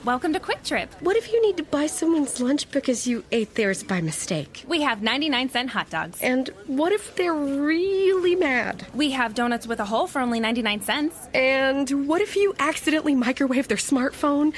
Welcome to Quick Trip. What if you need to buy someone's lunch because you ate theirs by mistake? We have 99-cent hot dogs. And what if they're really mad? We have donuts with a hole for only 99 cents. And what if you accidentally microwaved their smartphone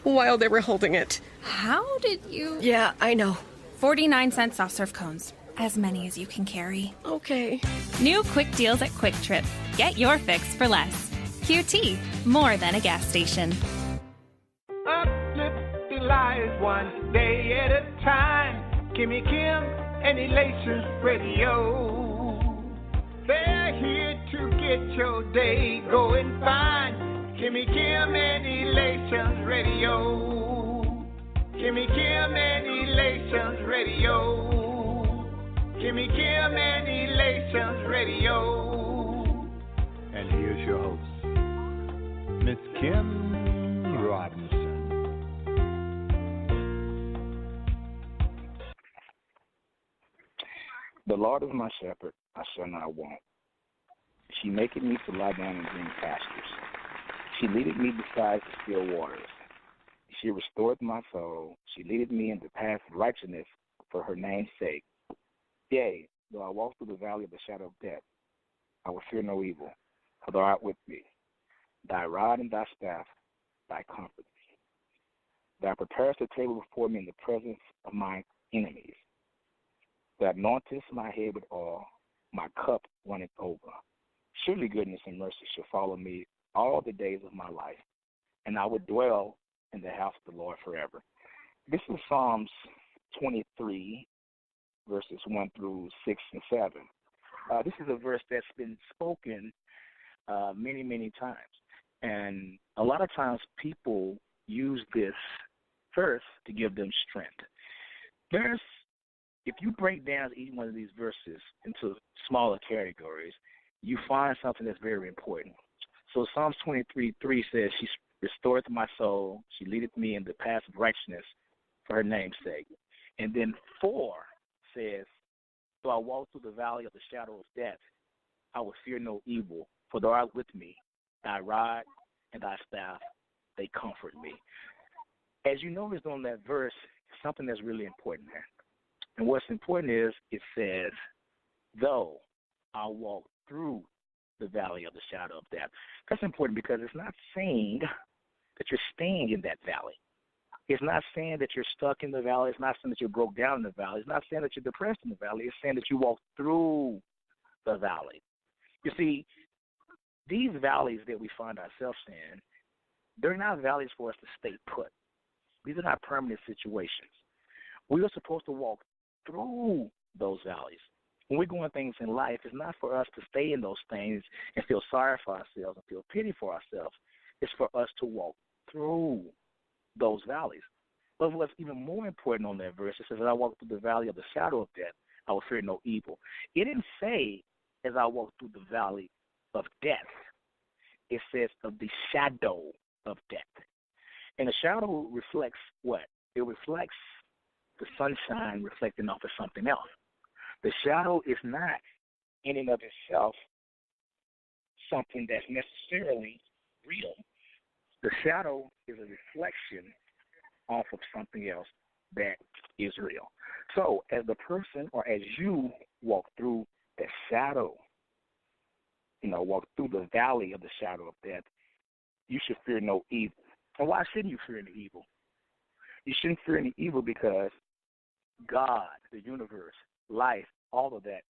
while they were holding it? How did you... Yeah, I know. 49-cent soft serve cones. As many as you can carry. Okay. New quick deals at Quick Trip. Get your fix for less. QT, more than a gas station. Uplifting lives one day at a time. Kimmy Kim and Elations Radio. They're here to get your day going fine. Kimmy Kim and Elations Radio. Kimmy Kim and Elations Radio. Kimmy Kim and Elations Radio. And here's your host, Miss Kim Robinson. The Lord is my shepherd, I shall not want. She maketh me to lie down in green pastures. She leadeth me beside the still waters. She restored my soul. She leadeth me in the path of righteousness for her name's sake. Yea, though I walk through the valley of the shadow of death, I will fear no evil, for thou art with me. Thy rod and thy staff, thy comfort me. Thou preparest a table before me in the presence of my enemies. Thou anointest my head with oil, my cup runneth over. Surely goodness and mercy shall follow me all the days of my life, and I will dwell in the house of the Lord forever. This is Psalms 23, verses 1 through 6 and 7. This is a verse that's been spoken many, many times. And a lot of times people use this verse to give them strength. If you break down each one of these verses into smaller categories, you find something that's very important. So Psalms 23:3 says, she restoreth my soul, she leadeth me in the path of righteousness for her name's sake. And then 4 says, though I walk through the valley of the shadow of death, I will fear no evil, for thou art with me. Thy rod and thy staff, they comfort me. As you noticed on that verse, something that's really important there. And what's important is it says, though I walk through the valley of the shadow of death. That's important because it's not saying that you're staying in that valley. It's not saying that you're stuck in the valley. It's not saying that you're broke down in the valley. It's not saying that you're depressed in the valley. It's saying that you walk through the valley. You see, these valleys that we find ourselves in, they're not valleys for us to stay put. These are not permanent situations. We are supposed to walk through those valleys. When we're going things in life, it's not for us to stay in those things and feel sorry for ourselves and feel pity for ourselves. It's for us to walk through those valleys. But what's even more important on that verse, it says, as I walk through the valley of the shadow of death, I will fear no evil. It didn't say, as I walk through the valley of death. It says of the shadow of death. And the shadow reflects what? It reflects the sunshine reflecting off of something else. The shadow is not in and of itself something that's necessarily real. The shadow is a reflection off of something else that is real. So as the person or as you walk through the shadow, walk through the valley of the shadow of death, you should fear no evil. And why shouldn't you fear any evil? You shouldn't fear any evil because God, the universe, life, all of that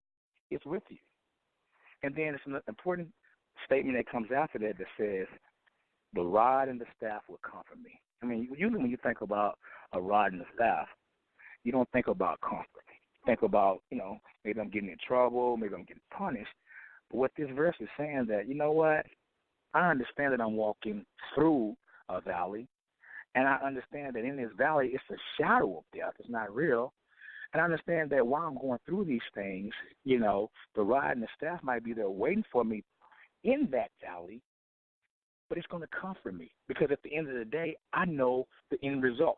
is with you. And then it's an important statement that comes after that says, the rod and the staff will comfort me. I mean, usually when you think about a rod and a staff, you don't think about comfort. You think about, maybe I'm getting in trouble, maybe I'm getting punished. But what this verse is saying that, you know what, I understand that I'm walking through a valley, and I understand that in this valley it's a shadow of death. It's not real. And I understand that while I'm going through these things, the rod and the staff might be there waiting for me in that valley, but it's going to comfort me because at the end of the day, I know the end result.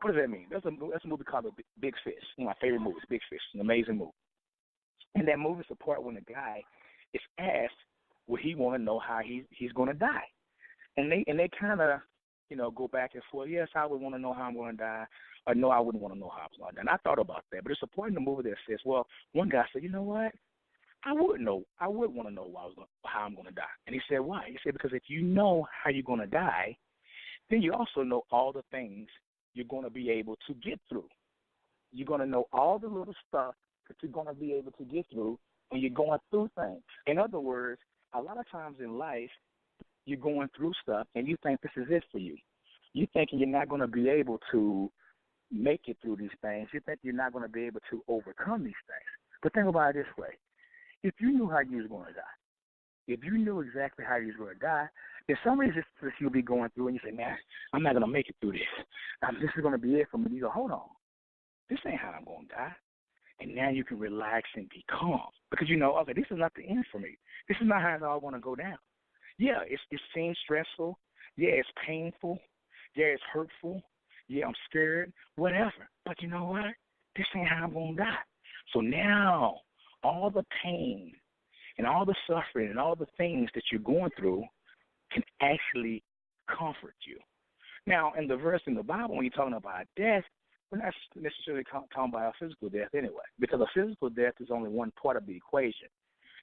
What does that mean? There's a movie called Big Fish, one of my favorite movies, Big Fish, an amazing movie. And that movie's the part when the guy is asked, will he want to know how he's going to die? And they kind of, go back and forth. Yes, I would want to know how I'm going to die, or no, I wouldn't want to know how I'm going to die. And I thought about that, but it's a point in the movie that says, well, one guy said, you know what? I would want to know how I'm going to die. And he said, why? He said, because if you know how you're going to die, then you also know all the things you're going to be able to get through. You're going to know all the little stuff that you're going to be able to get through when you're going through things. In other words, a lot of times in life, you're going through stuff and you think this is it for you. You're thinking you're not going to be able to make it through these things. You think you're not going to be able to overcome these things. But think about it this way. If you knew how you was going to die, if you knew exactly how you was going to die, there's some resistance you'll be going through and you say, man, I'm not going to make it through this. This is going to be it for me. You go, hold on. This ain't how I'm going to die. And now you can relax and be calm because you know, okay, this is not the end for me. This is not how it's all going to go down. Yeah, it seems stressful. Yeah, it's painful. Yeah, it's hurtful. Yeah, I'm scared, whatever. But you know what? This ain't how I'm going to die. So now all the pain and all the suffering and all the things that you're going through can actually comfort you. Now, in the verse in the Bible, when you're talking about death, we're not necessarily talking about a physical death anyway, because a physical death is only one part of the equation.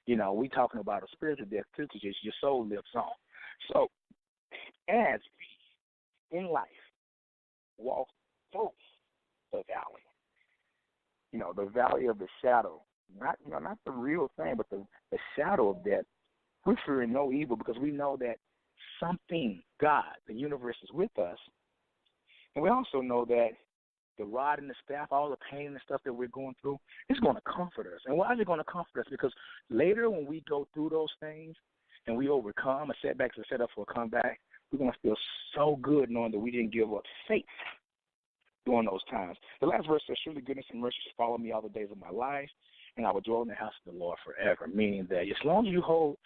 We're talking about a spiritual death too, because your soul lives on. So, as we, in life, walk through the valley, the valley of the shadow, not the real thing, but the shadow of death, we're fearing no evil because we know that something, God, the universe is with us. And we also know that the rod and the staff, all the pain and stuff that we're going through, it's going to comfort us. And why is it going to comfort us? Because later when we go through those things and we overcome, a setback is a setup for a comeback, we're going to feel so good knowing that we didn't give up faith during those times. The last verse says, surely goodness and mercy shall follow me all the days of my life, and I will dwell in the house of the Lord forever, meaning that as long as you hold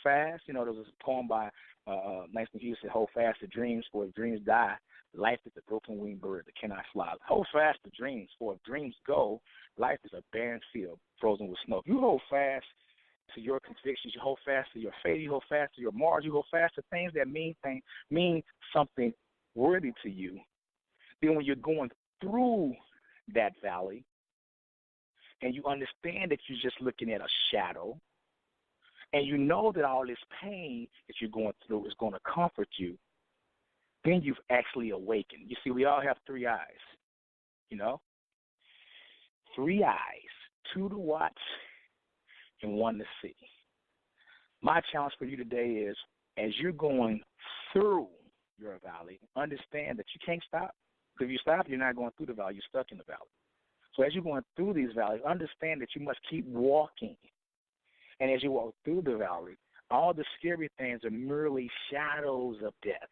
fast, there was a poem by Nathan Hughes said, hold fast to dreams, for if dreams die, life is a broken-winged bird that cannot fly. Hold fast to dreams, for if dreams go, life is a barren field frozen with snow. If you hold fast to your convictions, you hold fast to your faith, you hold fast to your morals, you hold fast to things that mean something worthy to you, then when you're going through that valley and you understand that you're just looking at a shadow and you know that all this pain that you're going through is going to comfort you, then you've actually awakened. You see, we all have three eyes, 3 eyes, 2 to watch and 1 to see. My challenge for you today is, as you're going through your valley, understand that you can't stop. If you stop, you're not going through the valley. You're stuck in the valley. So as you're going through these valleys, understand that you must keep walking. And as you walk through the valley, all the scary things are merely shadows of death.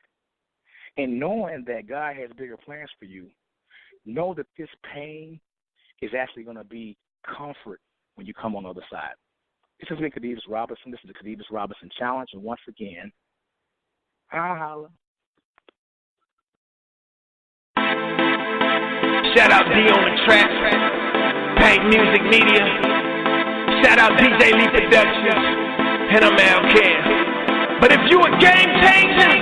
And knowing that God has bigger plans for you, know that this pain is actually going to be comfort when you come on the other side. This has been Khadevis Robinson. This is the Khadevis Robinson Challenge. And once again, holla. Shout out D on the track, Paint Music Media. Shout out DJ Lee Productions, and I'm Al Ken. But if you a game changer,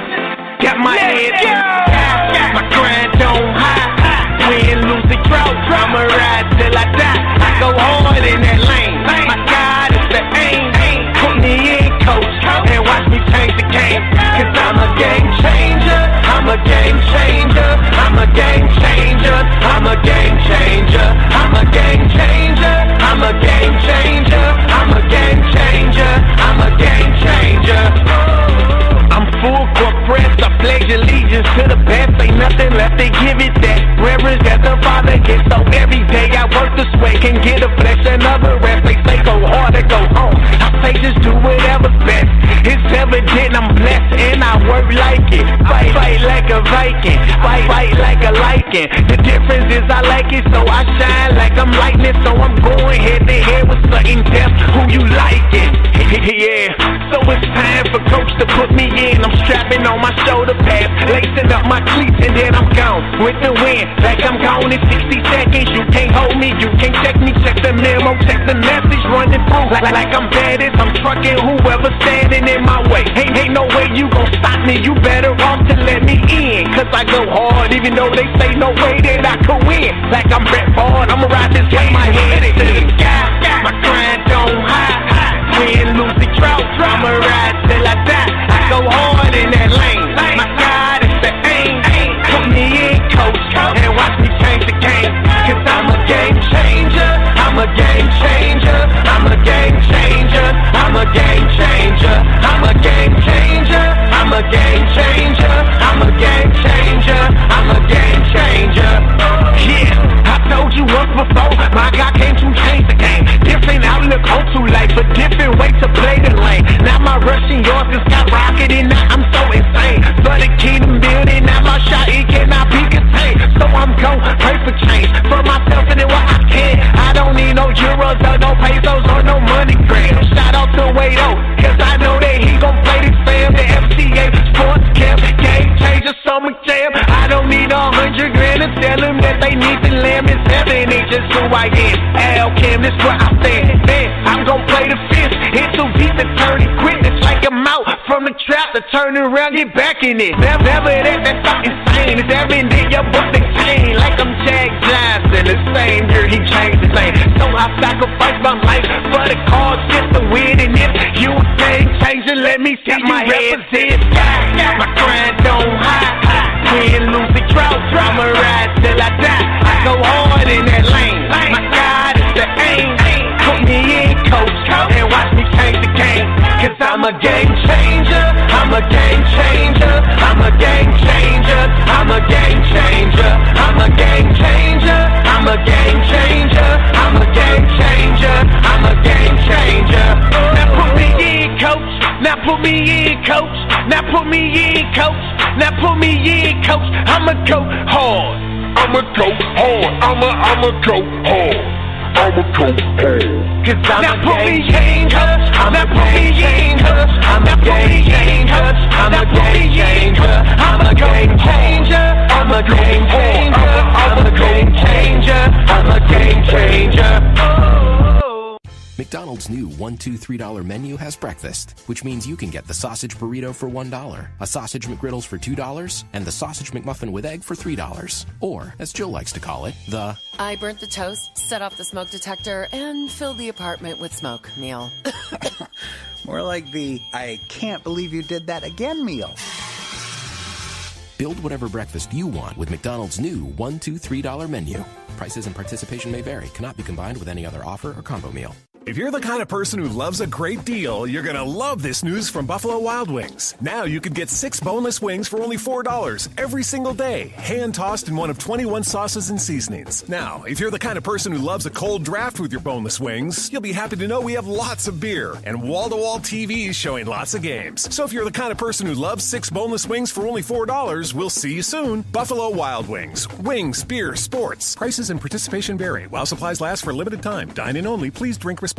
got my head in. My grind don't hide. Win, lose the drought. I'ma ride till I die. I go hard in that lane. My God is the aim. Put me in, coach, and watch me change the game. Cause I'm a game changer. I'm a game changer. I'm a game changer. I'm a game changer. I'm a game changer. I'm a game changer. I'm a game changer. I'm a game changer. I'm full court press. I pledge allegiance to the best. Ain't nothing left to give it that reverence that the Father gets. So every day I work the sweat, can get a flesh another rest. They say go hard or go home. I say just do whatever's best. It's evident I'm blessed and I work like it. Fight like a Viking. Fight like a liking. The difference is I like it, so I shine like I'm lightning. So I'm going head to head with certain depth. Who you like it? Yeah. So it's time for coach to put me in. I'm strapping on my shoulder pads, lacing up my cleats, and then I'm gone with the wind. Like I'm gone in 60 seconds. You can't hold me, you can't check me. Check the memo, check the message, running through like I'm bad as I'm trucking whoever standing in my way. Ain't no way you gon' stop me. You better off to let me in, cause I go hard, even though they say no way that I could win. Like I'm Brett Ford, I'ma ride this way, my head to the sky. My grind don't hide. Win, lose the drought, I'ma ride till I die. I go hard in that lane. My God, it's the aim. Put me in, coach, and watch me change the game. Cause I'm a game changer. I'm a game changer. I'm a game changer. I'm a game changer. I'm a game changer. I'm a game changer. I'm a game changer. I'm a game changer. Yeah, I told you once before, my God came to change the game. Different outlook on to life, a different way to play the lane. Now my rushing yours is skyrocketing. Now I'm so insane. For the kingdom building, now my shot it cannot be contained. So I'm gon' pray for change for myself and then what I can. I don't need no euros or no pesos or no money grams. Shout out to Wado, cause I know that he gon' play this fam. The FCA sports camp, game changer, summer jam. I don't need 100 grand to tell them that they need the lamb. It's heaven, it's just who I am. Al Kim, this where I stand. Man, I'm gon' play the fifth. It's too deep to turn it quick. It's like I'm out from the trap to turn around, get back in it. Never that's not insane. It's evident your book the chain. Like I'm Jack Johnson, the same year he changed his name. So I sacrifice my life for the cause, just to win. And if you a game changer, let me see you represent. My grind don't hide. Win, lose the drought, I'ma ride till I die. I go hard in that lane. My God, it's the aim. Put me in, coach, and watch me change the game. Cause I'm a game changer. I'm a game changer. I'm a game changer. I'm a game changer. I'm a game changer. I'm a game changer. I'm a game changer. I'm a game changer. Now put me in, coach. Now put me in, coach. Now put me in, coach. Now put me in, coach. I'ma go hard. I'ma go hard. I'ma go hard. I'ma go hard. Cause I'm a game changer. I'm a game changer. I'm a game changer. I'm a game changer. I'm a game changer. I'm a game changer. I'm a game changer. I'm a game changer. McDonald's new $1, $2, $3 menu has breakfast, which means you can get the sausage burrito for $1, a sausage McGriddles for $2, and the sausage McMuffin with egg for $3. Or, as Jill likes to call it, the I burnt the toast, set off the smoke detector, and filled the apartment with smoke meal. More like the I can't believe you did that again meal. Build whatever breakfast you want with McDonald's new $1, $2, $3 menu. Prices and participation may vary. Cannot be combined with any other offer or combo meal. If you're the kind of person who loves a great deal, you're going to love this news from Buffalo Wild Wings. Now you can get 6 boneless wings for only $4 every single day, hand-tossed in one of 21 sauces and seasonings. Now, if you're the kind of person who loves a cold draft with your boneless wings, you'll be happy to know we have lots of beer and wall-to-wall TVs showing lots of games. So if you're the kind of person who loves 6 boneless wings for only $4, we'll see you soon. Buffalo Wild Wings. Wings, beer, sports. Prices and participation vary. While supplies last for a limited time. Dine in only. Please drink responsibly.